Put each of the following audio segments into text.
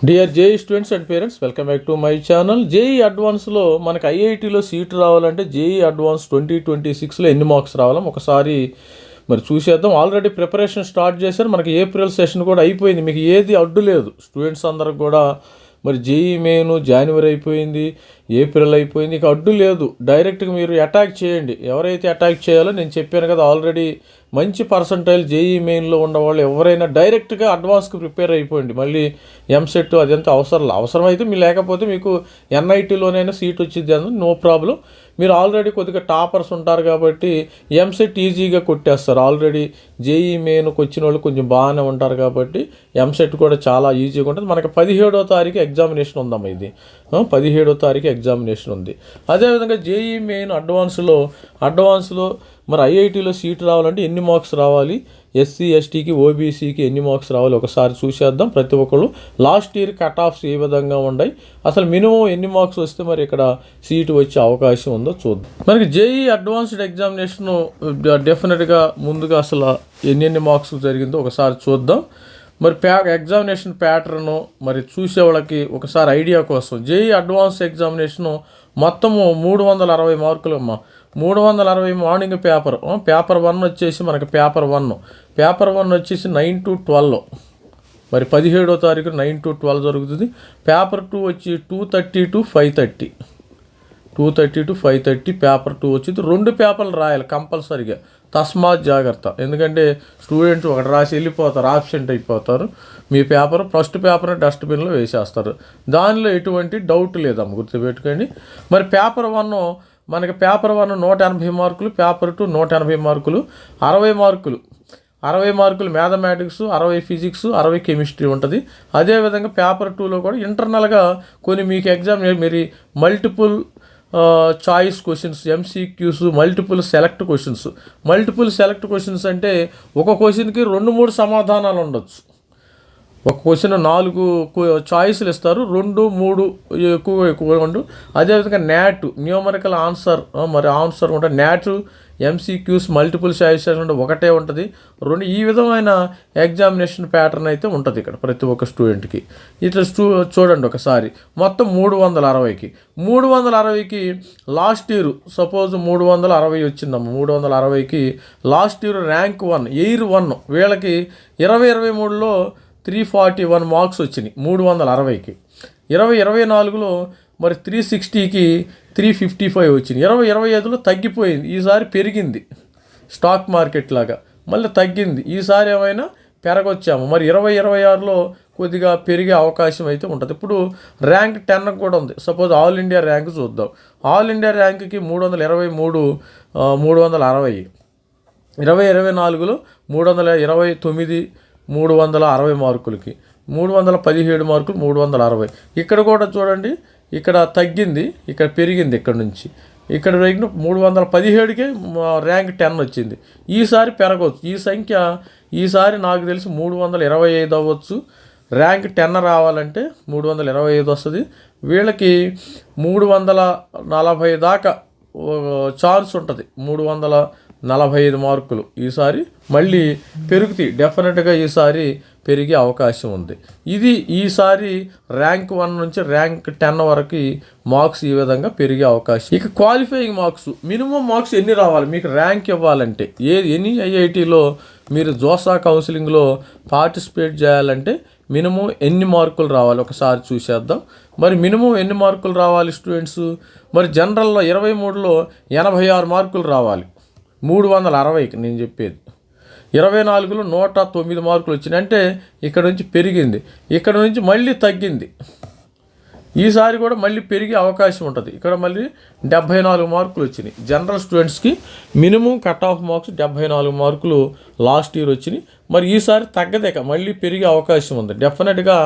Dear JEE students and parents, welcome back to my channel. JEE అడ్వాన్స్లో మనకు ఐఐటీలో seat రావాలంటే జేఈ అడ్వాన్స్ 2026లో ఎన్ని మార్క్స్ రావాలో ఒకసారి మరి చూసేద్దాం. ఆల్రెడీ ప్రిపరేషన్ స్టార్ట్ చేశారు. మనకి ఏప్రిల్ సెషన్ కూడా అయిపోయింది. మీకు ఏది అడ్డు లేదు. స్టూడెంట్స్ అందరికి కూడా మరి జేఈ మెయిన్ జనవరి అయిపోయింది, ఏప్రిల్ అయిపోయింది, ఇక అడ్డు లేదు. డైరెక్ట్గా మీరు అటాక్ చేయండి. ఎవరైతే అటాక్ చేయాలో నేను చెప్పాను కదా, ఆల్రెడీ మంచి పర్సంటైల్ జేఈ మెయిన్లో ఉన్నవాళ్ళు ఎవరైనా డైరెక్ట్గా అడ్వాన్స్కి ప్రిపేర్ అయిపోయింది. మళ్ళీ ఎంసెట్ అదంతా అవసరమైతే మీరు, లేకపోతే మీకు ఎన్ఐటీలోనైనా సీట్ వచ్చింది అని నో ప్రాబ్లం. మీరు ఆల్రెడీ కొద్దిగా టాపర్స్ ఉంటారు కాబట్టి ఎంసెట్ ఈజీగా కొట్టేస్తారు. ఆల్రెడీ జేఈ మెయిన్కి వచ్చిన వాళ్ళు కొంచెం బాగానే ఉంటారు కాబట్టి ఎంసెట్ కూడా చాలా ఈజీగా ఉంటుంది. మనకి 17వ తారీఖు ఎగ్జామినేషన్ ఉందమ్మా. ఇది 17వ తారీఖు ఎగ్జామినేషన్ ఉంది. అదేవిధంగా జేఈ మెయిన్ అడ్వాన్స్లో మరి ఐఐటీలో సీట్ రావాలంటే ఎన్ని మార్క్స్ రావాలి, ఎస్సీ ఎస్టీకి ఓబీసీకి ఎన్ని మార్క్స్ రావాలి ఒకసారి చూసేద్దాం. ప్రతి ఒక్కళ్ళు లాస్ట్ ఇయర్ కట్ ఆఫ్స్ ఏ విధంగా ఉన్నాయి, అసలు మినిమం ఎన్ని మార్క్స్ వస్తే మరి ఇక్కడ సీటు వచ్చే అవకాశం ఉందో చూద్దాం. మనకి జేఈ అడ్వాన్స్డ్ ఎగ్జామినేషన్ డెఫినెట్గా ముందుగా అసలు ఎన్ని మార్క్స్ జరిగిందో ఒకసారి చూద్దాం. మరి ఎగ్జామినేషన్ ప్యాటర్ను మరి చూసే వాళ్ళకి ఒకసారి ఐడియా కోసం, జేఈ అడ్వాన్స్ ఎగ్జామినేషను మొత్తము 360 మార్కులు అమ్మా. 360 మార్నింగ్ పేపర్ 1 వచ్చేసి మనకి పేపర్ 1 వచ్చేసి 9 to 12, మరి 17వ తారీఖు 9 to 12 జరుగుతుంది. పేపర్ 2 వచ్చి 2:30 to 5:30, 2:30 to 5:30 పేపర్ 2 వచ్చింది. 2 పేపర్లు రాయాలి కంపల్సరీగా, తస్మాత్ జాగ్రత్త. ఎందుకంటే స్టూడెంట్స్ ఒకటి రాసి వెళ్ళిపోతారు, ఆబ్సెంట్ అయిపోతారు. మీ ఫస్ట్ పేపర్ని డస్ట్బిన్లో వేసేస్తారు. దానిలో ఎటువంటి డౌట్ లేదమ్మ, గుర్తుపెట్టుకోండి. మరి పేపర్ 1 మనకి పేపర్ 1 180 మార్కులు, పేపర్ 2 180 మార్కులు, 60 మార్కులు మ్యాథమెటిక్స్, 60 ఫిజిక్స్, 60 కెమిస్ట్రీ ఉంటుంది. అదేవిధంగా పేపర్ 2లో కూడా ఇంటర్నల్గా కొన్ని మీకు ఎగ్జామ్ మీరు multiple choice questions, MCQs, multiple select questions అంటే ఒక క్వశ్చన్కి 2-3 సమాధానాలు ఉండొచ్చు. ఒక క్వశ్చన్ 4 చాయిస్లు ఇస్తారు, 2-3 ఎక్కువ ఉండు. అదేవిధంగా న్యాట్ న్యూమరికల్ ఆన్సర్, మరి ఆన్సర్ ఉంటుంది. న్యాట్ ఎంసీక్యూస్ మల్టిపుల్ చాయిస్ అంటే ఒకటే ఉంటుంది. ఈ విధమైన ఎగ్జామినేషన్ ప్యాటర్న్ అయితే ఉంటుంది ఇక్కడ ప్రతి ఒక్క స్టూడెంట్కి. ఇట్లా చూడండి ఒకసారి. మొత్తం 360కి లాస్ట్ ఇయర్ సపోజ్ 360 వచ్చిందమ్మ. 360కి లాస్ట్ ఇయర్ ర్యాంక్ 1 ఎయిర్ 1 వీళ్ళకి 2023లో 341 మార్క్స్ వచ్చినాయి 360కి. 2024లో మరి 360కి 355 వచ్చినాయి. 2025లో తగ్గిపోయింది, ఈసారి పెరిగింది. స్టాక్ మార్కెట్ లాగా మళ్ళీ తగ్గింది, ఈసారి ఏమైనా పెరగొచ్చాము. మరి 2026లో కొద్దిగా పెరిగే అవకాశం అయితే ఉంటుంది. ఇప్పుడు ర్యాంక్ 10 కూడా ఉంది. సపోజ్ ఆల్ ఇండియా ర్యాంక్ చూద్దాం. ఆల్ ఇండియా ర్యాంక్కి 323, 360. 2024లో 329, 360 మార్కులకి 317 మార్కులు, 360. ఇక్కడ కూడా చూడండి, ఇక్కడ తగ్గింది, ఇక్కడ పెరిగింది. ఇక్కడ నుంచి ఇక్కడ 317కే ర్యాంక్ 10 వచ్చింది. ఈసారి పెరగవచ్చు ఈ సంఖ్య. ఈసారి నాకు తెలిసి 325 అవ్వచ్చు. ర్యాంక్ 10 రావాలంటే 325 వస్తుంది. వీళ్ళకి 340 దాకా ఛాన్స్ ఉంటుంది. 345 మార్కులు ఈసారి మళ్ళీ పెరుగుతాయి. డెఫినెట్గా ఈసారి పెరిగే అవకాశం ఉంది. ఇది ఈసారి ర్యాంక్ 1 నుంచి ర్యాంక్ 10 వరకు మార్క్స్ ఈ విధంగా పెరిగే అవకాశం. ఇక క్వాలిఫైయింగ్ మార్క్స్, మినిమం మార్క్స్ ఎన్ని రావాలి మీకు ర్యాంక్ ఇవ్వాలంటే, ఎనీ ఐఐటీలో మీరు జోసా కౌన్సిలింగ్లో పార్టిసిపేట్ చేయాలంటే మినిమం ఎన్ని మార్కులు రావాలి ఒకసారి చూసేద్దాం. మరి మినిమం ఎన్ని మార్కులు రావాలి స్టూడెంట్స్? మరి జనరల్లో 23లో 86 మార్కులు రావాలి 360కి నేను చెప్పేది. 24లో 109 మార్కులు వచ్చినాయి. అంటే ఇక్కడ నుంచి పెరిగింది, ఇక్కడ నుంచి మళ్ళీ తగ్గింది. ఈసారి కూడా మళ్ళీ పెరిగే అవకాశం ఉంటుంది. ఇక్కడ మళ్ళీ 74 మార్కులు వచ్చినాయి. జనరల్ స్టూడెంట్స్కి మినిమం కట్ ఆఫ్ మార్క్స్ 74 మార్కులు లాస్ట్ ఇయర్ వచ్చినాయి. మరి ఈసారి తగ్గదేక మళ్ళీ పెరిగే అవకాశం ఉంది. డెఫినెట్గా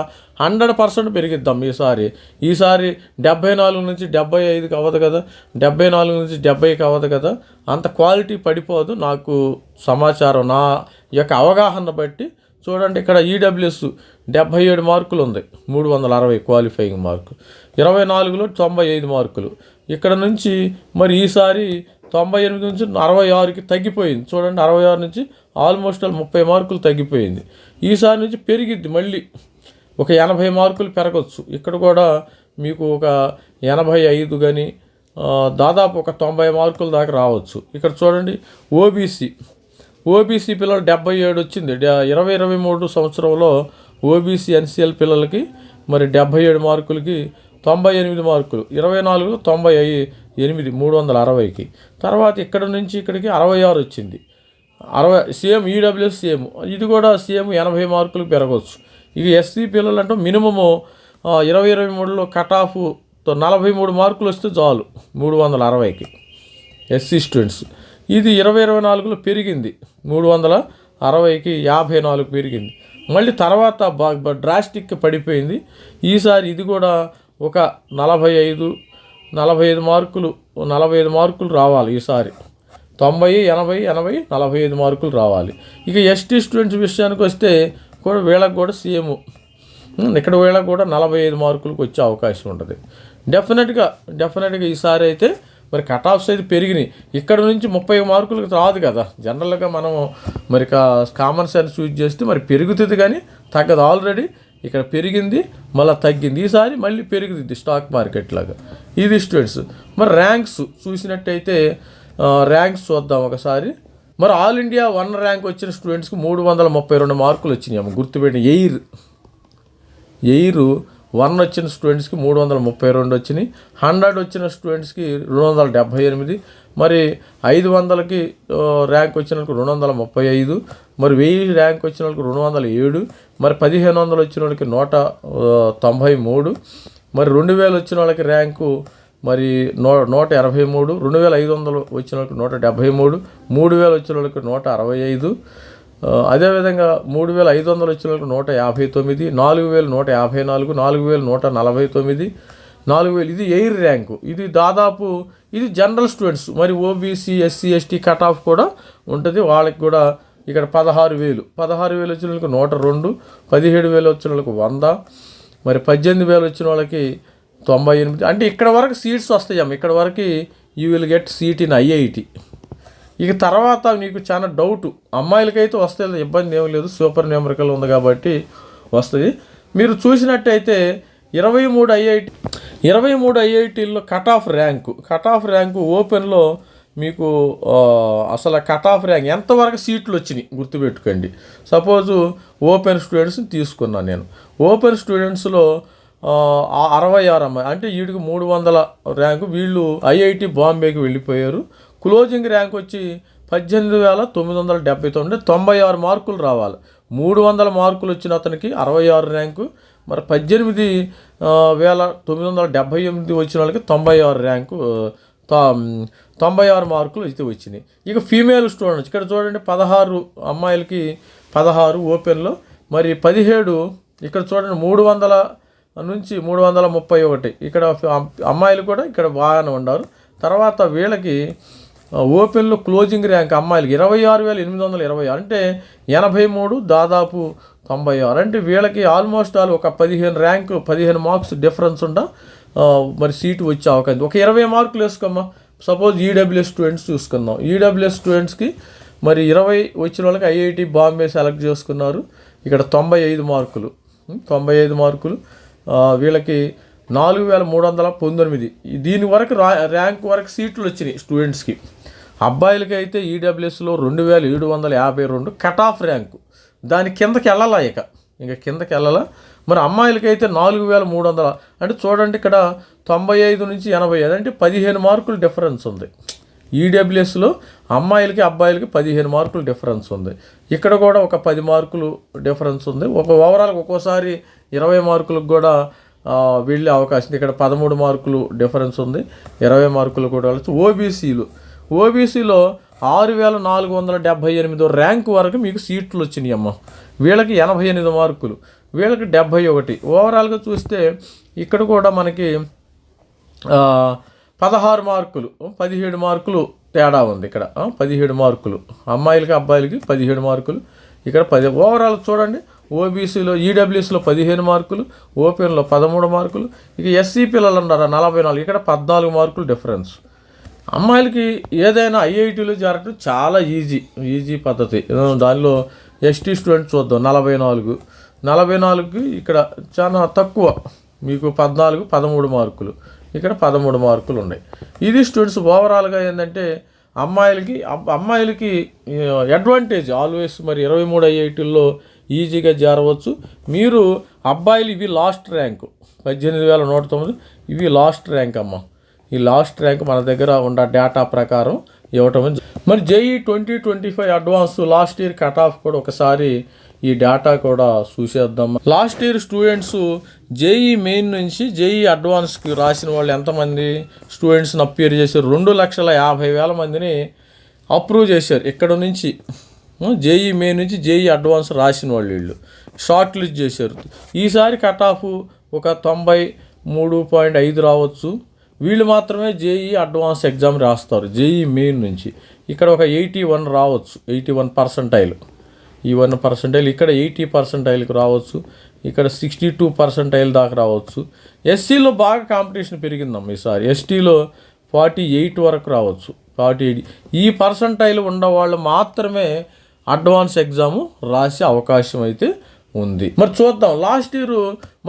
100% పెరిగిద్దాం ఈసారి. 74 నుంచి 75కి అవ్వదు కదా, 74 నుంచి 70కి అవ్వదు కదా, అంత క్వాలిటీ పడిపోదు. నాకు సమాచారం, నా యొక్క అవగాహన బట్టి చూడండి. ఇక్కడ ఈడబ్ల్యూఎస్ 77 మార్కులు ఉంది, 360 క్వాలిఫైయింగ్ మార్కు. 24లో 95 మార్కులు. ఇక్కడ నుంచి మరి ఈసారి 98 నుంచి 66కి తగ్గిపోయింది. చూడండి, 66 నుంచి ఆల్మోస్ట్ 30 మార్కులు తగ్గిపోయింది. ఈసారి నుంచి పెరిగిద్ది మళ్ళీ. ఒక 80 మార్కులు పెరగచ్చు. ఇక్కడ కూడా మీకు ఒక 85 కానీ దాదాపు ఒక 90 మార్కుల దాకా రావచ్చు. ఇక్కడ చూడండి ఓబీసీ పిల్లలు 77 వచ్చింది. 2023 సంవత్సరంలో ఓబీసీ ఎన్సీఎల్ పిల్లలకి మరి 77 మార్కులకి 98 మార్కులు, 24లో 98, 360కి. తర్వాత ఇక్కడ నుంచి ఇక్కడికి 66 వచ్చింది. 60 సేమ్ ఈడబ్ల్యూఎస్ సేమ్, ఇది కూడా సేమ్ 80 మార్కులకు పెరగవచ్చు. ఇక ఎస్సీ పిల్లలు అంటే మినిమము 2023లో కట్ ఆఫ్ 43 మార్కులు వస్తే చాలు 360కి ఎస్సీ స్టూడెంట్స్. ఇది 2024లో పెరిగింది 360కి 54 పెరిగింది. మళ్ళీ తర్వాత బాగా డ్రాస్టిక్ పడిపోయింది. ఈసారి ఇది కూడా ఒక 45 మార్కులు రావాలి ఈసారి. 90, 80, 80, 45 మార్కులు రావాలి. ఇక ఎస్టీ స్టూడెంట్స్ విషయానికి వస్తే కూడా వీళ్ళకి కూడా సేమ్, ఇక్కడ వీళ్ళకి కూడా 45 మార్కులకు వచ్చే అవకాశం ఉంటుంది. డెఫినెట్గా ఈసారి అయితే మరి కట్ ఆఫ్స్ అయితే పెరిగినాయి. ఇక్కడ నుంచి 30 మార్కులకు రాదు కదా. జనరల్గా మనం మరి కామన్ సెన్స్ యూజ్ చేస్తే మరి పెరుగుతుంది కానీ తగ్గదు. ఆల్రెడీ ఇక్కడ పెరిగింది, మళ్ళీ తగ్గింది. ఈసారి మళ్ళీ పెరుగుతుంది స్టాక్ మార్కెట్ లాగా. ఇది స్టూడెంట్స్. మరి ర్యాంక్స్ చూసినట్టయితే ర్యాంక్స్ చూద్దాం ఒకసారి. మరి ఆల్ ఇండియా 1 ర్యాంక్ వచ్చిన స్టూడెంట్స్కి 332 మార్కులు వచ్చినాయి. గుర్తుపెట్టి ఎయిర్ 1 వచ్చిన స్టూడెంట్స్కి 332 వచ్చినాయి. 100 వచ్చిన స్టూడెంట్స్కి 278, మరి 500కి ర్యాంక్ వచ్చిన వాళ్ళకి 235, మరి 1000 ర్యాంక్ వచ్చిన వాళ్ళకి 207, మరి 1500 వచ్చిన వాళ్ళకి 193, మరి 2000 వచ్చిన వాళ్ళకి ర్యాంకు మరి 183, 2500 వచ్చిన వాళ్ళకి 173, 3000 వచ్చిన వాళ్ళకి 165, అదేవిధంగా 3500 వచ్చిన వాళ్ళకి 159, 4154, 4149, 4000. ఇది ఎయిర్ ర్యాంకు. ఇది దాదాపు ఇది జనరల్ స్టూడెంట్స్. మరి OBC, SC, ST cut off కూడా ఉంటుంది. వాళ్ళకి కూడా ఇక్కడ 16,000 వచ్చిన వాళ్ళకి 102, 17,000 వచ్చిన వాళ్ళకి 100, మరి 18,000 వచ్చిన వాళ్ళకి 98. అంటే ఇక్కడ వరకు సీట్స్ వస్తాయమ్మ. ఇక్కడ వరకు you will get seat in IIT. ఇక తర్వాత నీకు చాలా డౌట్, అమ్మాయిలకైతే వస్తాయి, ఇబ్బంది ఏమీ లేదు, సూపర్ న్యూమరికల్ ఉంది కాబట్టి వస్తుంది. మీరు చూసినట్టయితే 23 ఐఐటీల్లో కట్ ఆఫ్ ర్యాంకు ఓపెన్లో మీకు అసలు కట్ ఆఫ్ ర్యాంక్ ఎంతవరకు సీట్లు వచ్చినాయి గుర్తుపెట్టుకోండి. సపోజు ఓపెన్ స్టూడెంట్స్ని తీసుకున్నాను నేను. ఓపెన్ స్టూడెంట్స్లో 66 అమ్మాయి, అంటే వీడికి 300 ర్యాంకు. వీళ్ళు ఐఐటి బాంబేకి వెళ్ళిపోయారు. క్లోజింగ్ ర్యాంక్ వచ్చి 18,979, 96 మార్కులు రావాలి. 300 మార్కులు వచ్చిన అతనికి 66 ర్యాంకు, మరి 18,978 వచ్చిన వాళ్ళకి 96 ర్యాంకు, 96 మార్కులు అయితే వచ్చినాయి. ఇక ఫీమేల్ స్టూడెంట్స్ ఇక్కడ చూడండి, 16 అమ్మాయిలకి 16 ఓపెన్లో, మరి 17 ఇక్కడ చూడండి 300 నుంచి 331. ఇక్కడ అమ్మాయిలు కూడా ఇక్కడ బాగానే ఉన్నారు. తర్వాత వీళ్ళకి ఓపెన్లో క్లోజింగ్ ర్యాంక్ అమ్మాయిలకి 26,820, అంటే 83, దాదాపు 96. అంటే వీళ్ళకి ఆల్మోస్ట్ ఒక 15 మార్క్స్ డిఫరెన్స్ మరి సీటు వచ్చే అవకాశం. ఒక 20 మార్కులు వేసుకోమ్మా. సపోజ్ ఈడబ్ల్యూఎస్ స్టూడెంట్స్ చూసుకుందాం. ఈడబ్ల్యూఎస్ స్టూడెంట్స్కి మరి 20 వచ్చిన వాళ్ళకి ఐఐటి బాంబే సెలెక్ట్ చేసుకున్నారు. ఇక్కడ 95 మార్కులు. వీళ్ళకి 4,319. దీని వరకు ర్యాంక్ వరకు సీట్లు వచ్చినాయి స్టూడెంట్స్కి. అబ్బాయిలకి అయితే ఈడబ్ల్యూఎస్లో 2,752 కట్ ఆఫ్ ర్యాంకు. దాని కిందకి వెళ్ళాలా, ఇంకా కిందకి వెళ్ళాలా. మరి అమ్మాయిలకి అయితే 4,300. అంటే చూడండి ఇక్కడ 95 నుంచి 85, అంటే 15 మార్కులు డిఫరెన్స్ ఉంది. ఈడబ్ల్యూఎస్లో అమ్మాయిలకి అబ్బాయిలకి 15 మార్కులు డిఫరెన్స్ ఉంది. ఇక్కడ కూడా ఒక 10 మార్కులు డిఫరెన్స్ ఉంది. ఓవరాల్గా ఒక్కోసారి 20 మార్కులకు కూడా వెళ్ళే అవకాశం. ఇక్కడ 13 మార్కులు డిఫరెన్స్ ఉంది, 20 మార్కులు కూడా వెళ్ళచ్చు. ఓబీసీలో 6,478 ర్యాంక్ వరకు మీకు సీట్లు వచ్చినాయి అమ్మ. వీళ్ళకి 88 మార్కులు, వీళ్ళకి 71. ఓవరాల్గా చూస్తే ఇక్కడ కూడా మనకి 16 మార్కులు, 17 మార్కులు తేడా ఉంది. ఇక్కడ 17 మార్కులు అమ్మాయిలకి అబ్బాయిలకి 17 మార్కులు, ఇక్కడ 10. ఓవరాల్ చూడండి, ఓబీసీలో ఈడబ్ల్యూఎస్లో 15 మార్కులు, ఓపెన్లో 13 మార్కులు. ఇక ఎస్సీ పిల్లలు అన్నారు 44, ఇక్కడ 14 మార్కులు డిఫరెన్స్. అమ్మాయిలకి ఏదైనా ఐఐటీలో చేరటం చాలా ఈజీ పద్ధతి. దానిలో ఎస్టీ స్టూడెంట్స్ చూద్దాం 44, 44కి ఇక్కడ చాలా తక్కువ, మీకు 14, 13 మార్కులు, ఇక్కడ 13 మార్కులు ఉన్నాయి. ఇది స్టూడెంట్స్ ఓవరాల్గా ఏంటంటే అమ్మాయిలకి అడ్వాంటేజ్ ఆల్వేస్. మరి 23 ఐఐటీల్లో ఈజీగా చేరవచ్చు. మీరు అబ్బాయిలు ఇవి లాస్ట్ ర్యాంకు 18,109, ఇవి లాస్ట్ ర్యాంక్ అమ్మ. ఈ లాస్ట్ ర్యాంక్ మన దగ్గర ఉన్న డేటా ప్రకారం ఇవ్వటం. మరి JEE 2025 advance last year cut off కూడా ఒకసారి ఈ డేటా కూడా చూసేద్దాం. Last year students JEE main నుంచి జేఈ అడ్వాన్స్కి రాసిన వాళ్ళు ఎంతమంది స్టూడెంట్స్ని అప్పేర్ చేశారు? 2,50,000 మందిని అప్రూవ్ చేశారు. ఇక్కడ నుంచి జేఈ మెయిన్ నుంచి జేఈ అడ్వాన్స్ రాసిన వాళ్ళు వీళ్ళు షార్ట్ లిస్ట్ చేశారు. ఈసారి కట్ ఆఫ్ ఒక 93.5 రావచ్చు. వీళ్ళు మాత్రమే జేఈ అడ్వాన్స్ ఎగ్జామ్ రాస్తారు జేఈ మెయిన్ నుంచి. ఇక్కడ ఒక 81 రావచ్చు, 81 పర్సెంటైల్. ఈ 1% ఇక్కడ 80 పర్సెంటైల్కి రావచ్చు, ఇక్కడ 62 పర్సెంటైల్ దాకా రావచ్చు. ఎస్సీలో బాగా కాంపిటీషన్ పెరిగిందమ్మ ఈసారి. ఎస్టీలో 48 వరకు రావచ్చు, 48. ఈ పర్సెంటైల్ ఉన్నవాళ్ళు మాత్రమే అడ్వాన్స్ ఎగ్జాము రాసే అవకాశం అయితే ఉంది. మరి చూద్దాం. లాస్ట్ ఇయర్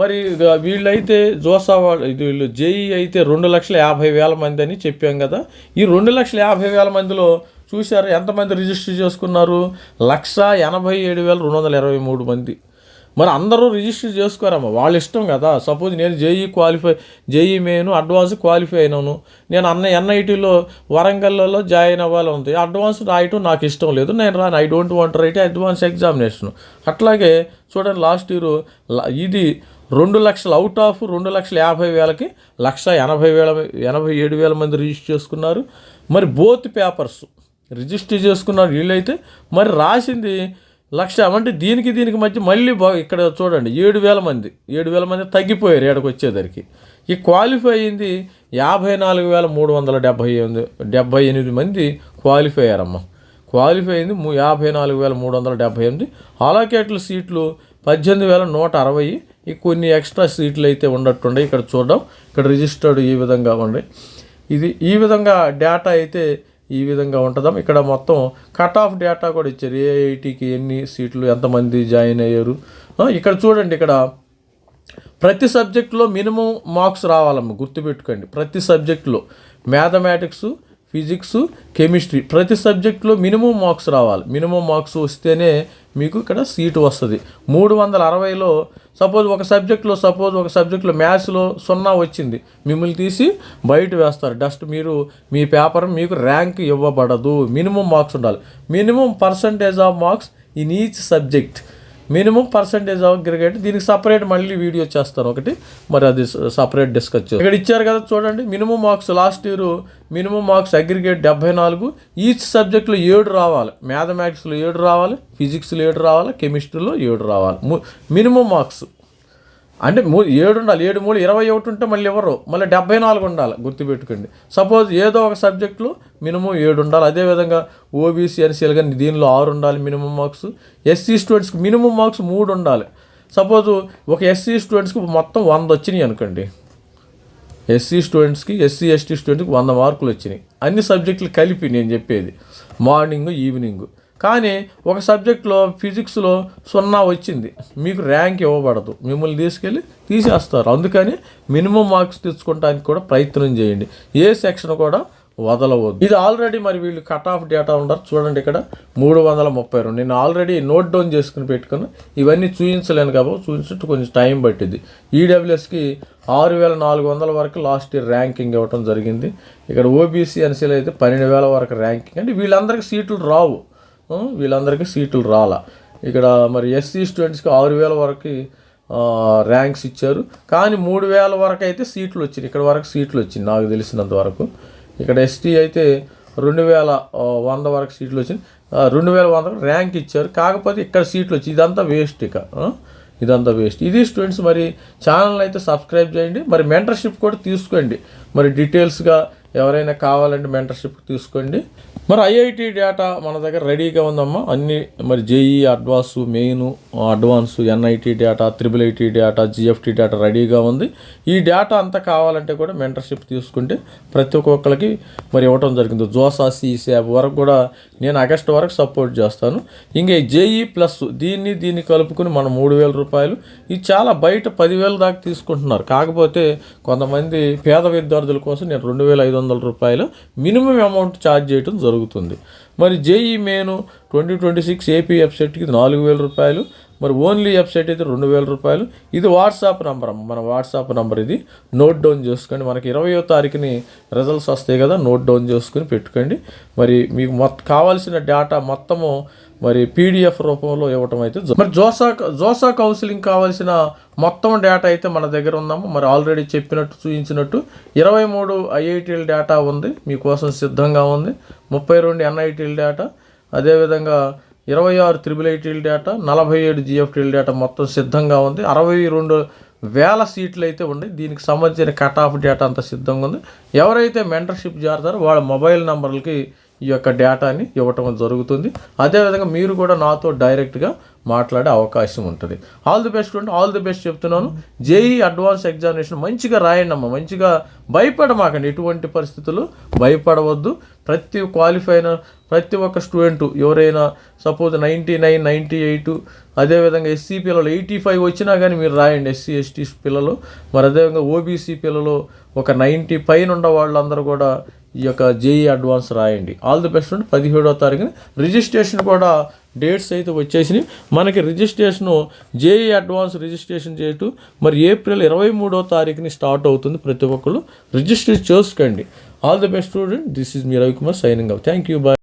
మరి వీళ్ళైతే వీళ్ళు జేఈ అయితే 2,50,000 మంది అని చెప్పాం కదా. ఈ 2,50,000 మందిలో చూశారు ఎంతమంది రిజిస్టర్ చేసుకున్నారు? 1,87,223 మంది. మరి అందరూ రిజిస్టర్ చేసుకోరమ్మా, వాళ్ళ ఇష్టం కదా. సపోజ్ నేను జేఈ మెయిన్ అడ్వాన్స్ క్వాలిఫై అయినాను, నేను ఎన్ఐటీలో వరంగల్లో జాయిన్ అవ్వాలి ఉంది, అడ్వాన్స్ రాయటం నాకు ఇష్టం లేదు, నేను రాను, I don't want right advance examination. అట్లాగే చూడండి లాస్ట్ ఇయర్ ఇది 2 లక్షలు అవుట్ ఆఫ్ 2,50,000కి 1,87,000 మంది రిజిస్టర్ చేసుకున్నారు. మరి బోత్ పేపర్స్ రిజిస్టర్ చేసుకున్నారు వీళ్ళైతే. మరి రాసింది 1,00,000. అంటే దీనికి మధ్య మళ్ళీ ఇక్కడ చూడండి 7,000 మంది తగ్గిపోయారు ఏడకు వచ్చేసరికి. ఈ క్వాలిఫై అయింది 54,378 మంది క్వాలిఫై అయ్యారమ్మ. క్వాలిఫై అయింది 54,378. అలాకేట్ల సీట్లు 18,160. ఈ కొన్ని ఎక్స్ట్రా సీట్లు అయితే ఉండట్టుండే. ఇక్కడ చూద్దాం, ఇక్కడ రిజిస్టర్డ్ ఈ విధంగా ఉండే. ఈ విధంగా డేటా అయితే ఈ విధంగా ఉంటుందాం. ఇక్కడ మొత్తం కట్ ఆఫ్ డేటా కూడా ఇచ్చారు. ఏఐటీకి ఎన్ని సీట్లు, ఎంతమంది జాయిన్ అయ్యారు. ఇక్కడ చూడండి, ఇక్కడ ప్రతి సబ్జెక్టులో మినిమం మార్క్స్ రావాలమ్మ, గుర్తుపెట్టుకోండి. ప్రతి సబ్జెక్టులో మ్యాథమెటిక్స్, ఫిజిక్స్, కెమిస్ట్రీ ప్రతి సబ్జెక్టులో మినిమం మార్క్స్ రావాలి. మినిమం మార్క్స్ వస్తేనే మీకు ఇక్కడ సీటు వస్తుంది. 360లో ఒక సబ్జెక్టులో మ్యాథ్స్లో 0 వచ్చింది, మిమ్మల్ని తీసి బయట వేస్తారు. మీ పేపర్ మీకు ర్యాంక్ ఇవ్వబడదు. మినిమం మార్క్స్ ఉండాలి. Minimum percentage of marks in each subject, minimum percentage of aggregate. దీనికి సపరేట్ మళ్ళీ వీడియో చేస్తాను ఒకటి, మరి అది సపరేట్ డిస్కస్ చేస్తాను. ఇక్కడ ఇచ్చారు కదా చూడండి, minimum marks last year minimum marks aggregate 74. Each సబ్జెక్ట్లో 7 రావాలి. మ్యాథమెటిక్స్లో 7 రావాలి, ఫిజిక్స్లో 7 రావాలి, కెమిస్ట్రీలో 7 రావాలి. మినిమం మార్క్స్ అంటే 7 ఉండాలి. 7, 3, 21 ఉంటే మళ్ళీ ఎవరు, మళ్ళీ 74 ఉండాలి, గుర్తుపెట్టుకోండి. సపోజ్ ఏదో ఒక సబ్జెక్టులో మినిమం 7 ఉండాలి. అదేవిధంగా ఓబీసీ ఎన్సీఎల్ కానీ దీనిలో 6 ఉండాలి మినిమం మార్క్స్. ఎస్సీ స్టూడెంట్స్కి మినిమం మార్క్స్ 3 ఉండాలి. సపోజ్ ఒక ఎస్సీ స్టూడెంట్స్కి మొత్తం 100 వచ్చినాయి అనుకోండి. ఎస్సీ ఎస్టీ స్టూడెంట్కి 100 మార్కులు వచ్చినాయి. అన్ని సబ్జెక్టులు కలిపి నేను చెప్పేది, మార్నింగ్ ఈవినింగ్. కానీ ఒక సబ్జెక్ట్లో ఫిజిక్స్లో 0 వచ్చింది, మీకు ర్యాంక్ ఇవ్వబడదు, మిమ్మల్ని తీసుకెళ్ళి తీసేస్తారు. అందుకని మినిమం మార్క్స్ తెచ్చుకోవడానికి కూడా ప్రయత్నం చేయండి. ఏ సెక్షన్ కూడా వదలవద్దు. ఇది ఆల్రెడీ మరి వీళ్ళు కట్ ఆఫ్ డేటా ఉండరు. చూడండి ఇక్కడ 332. నేను ఆల్రెడీ నోట్ డౌన్ చేసుకుని పెట్టుకున్నా. ఇవన్నీ చూపించలేను కాబట్టి చూపించుంటే కొంచెం టైం పట్టింది. ఈడబ్ల్యూఎస్కి 6,400 వరకు లాస్ట్ ఇయర్ ర్యాంకింగ్ ఇవ్వడం జరిగింది. ఇక్కడ ఓబీసీ ఎన్సీలో అయితే 12,000 వరకు ర్యాంకింగ్. అంటే వీళ్ళందరికీ సీట్లు రావు, వీళ్ళందరికీ సీట్లు రాలా. ఇక్కడ మరి ఎస్సీ స్టూడెంట్స్కి 6,000 వరకు ర్యాంక్స్ ఇచ్చారు. కానీ 3,000 వరకు అయితే సీట్లు వచ్చినాయి. ఇక్కడ వరకు సీట్లు వచ్చింది నాకు తెలిసినంత వరకు. ఇక్కడ ఎస్టీ అయితే 2,100 వరకు సీట్లు వచ్చినాయి. 2,100 ర్యాంక్ ఇచ్చారు. కాకపోతే ఇక్కడ సీట్లు వచ్చి ఇదంతా వేస్ట్. ఇదంతా వేస్ట్. ఇది స్టూడెంట్స్. మరి ఛానల్ అయితే సబ్స్క్రైబ్ చేయండి. మరి మెంటర్షిప్ కూడా తీసుకోండి. మరి డీటెయిల్స్గా ఎవరైనా కావాలంటే మెంటర్షిప్ తీసుకోండి. మరి ఐఐటి డేటా మన దగ్గర రెడీగా ఉందమ్మా. అన్ని మరి JEE advance, main, advance, NIT data, IIIT data, GFT data రెడీగా ఉంది. ఈ డేటా అంతా కావాలంటే కూడా మెంటర్షిప్ తీసుకుంటే ప్రతి ఒక్కొక్కరికి మరి ఇవ్వటం జరిగింది. జోసా CSAB వరకు కూడా నేను ఆగస్టు వరకు సపోర్ట్ చేస్తాను. ఇంకా జేఈ ప్లస్ దీన్ని కలుపుకుని మనం 3,000 రూపాయలు. ఇది చాలా బయట 10,000 దాకా తీసుకుంటున్నారు. కాకపోతే కొంతమంది పేద విద్యార్థుల కోసం నేను 2,500 రూపాయలు మినిమం అమౌంట్ ఛార్జ్ చేయడం జరుగుతుంది. మరి జేఈ మెయిన్ 2026 ఏపీ వెబ్సైట్కి 4,000 రూపాయలు. మరి ఓన్లీ వెబ్సైట్ అయితే 2,000 రూపాయలు. ఇది వాట్సాప్ నంబర్, మన వాట్సాప్ నంబర్ ఇది నోట్ డౌన్ చేసుకోండి. మనకి 20వ తారీఖుని రిజల్ట్స్ వస్తాయి కదా, నోట్ డౌన్ చేసుకుని పెట్టుకోండి. మరి మీకు కావాల్సిన డేటా మొత్తము మరి PDF రూపంలో ఇవ్వటం అయితే మరి జోసా కౌన్సిలింగ్ కావాల్సిన మొత్తం డేటా అయితే మన దగ్గర ఉందాము. మరి ఆల్రెడీ చెప్పినట్టు చూపించినట్టు 23 IITల డేటా ఉంది, మీకోసం సిద్ధంగా ఉంది. 32 NITల డేటా, అదేవిధంగా 26 IIITల డేటా, 47 GFTల డేటా మొత్తం సిద్ధంగా ఉంది. 62,000 సీట్లు అయితే ఉన్నాయి. దీనికి సంబంధించిన కట్ ఆఫ్ డేటా అంతా సిద్ధంగా ఉంది. ఎవరైతే మెంటర్షిప్ చేరతారో వాళ్ళ మొబైల్ నంబర్లకి ఈ యొక్క డేటాని ఇవ్వటం జరుగుతుంది. అదేవిధంగా మీరు కూడా నాతో డైరెక్ట్గా మాట్లాడే అవకాశం ఉంటుంది. ఆల్ ది బెస్ట్ అండి, ఆల్ ది బెస్ట్ చెప్తున్నాను. జేఈ అడ్వాన్స్ ఎగ్జామినేషన్ మంచిగా రాయండి అమ్మ, మంచిగా భయపడమాకండి. ఎటువంటి పరిస్థితులు భయపడవద్దు. క్వాలిఫై అయిన ప్రతి ఒక్క స్టూడెంట్ ఎవరైనా సపోజ్ 99, 98, అదేవిధంగా SC పిల్లలు 85 వచ్చినా కానీ మీరు రాయండి. SC ST పిల్లలు, మరి అదేవిధంగా OBC పిల్లలు ఒక 90 పైన ఉన్న వాళ్ళందరూ కూడా ఈ యొక్క జేఈ అడ్వాన్స్ రాయండి. ఆల్ ది బెస్ట్ అండి. 17వ తారీఖున రిజిస్ట్రేషన్ కూడా డేట్స్ అయితే వచ్చేసినాయి. మనకి రిజిస్ట్రేషను జేఈ అడ్వాన్స్ రిజిస్ట్రేషన్ చేయటం మరి ఏప్రిల్ 23వ తారీఖుని స్టార్ట్ అవుతుంది. ప్రతి ఒక్కరు రిజిస్టర్ చేసుకోండి. All the best student. This is me Ravikumar signing off. Thank you. Bye.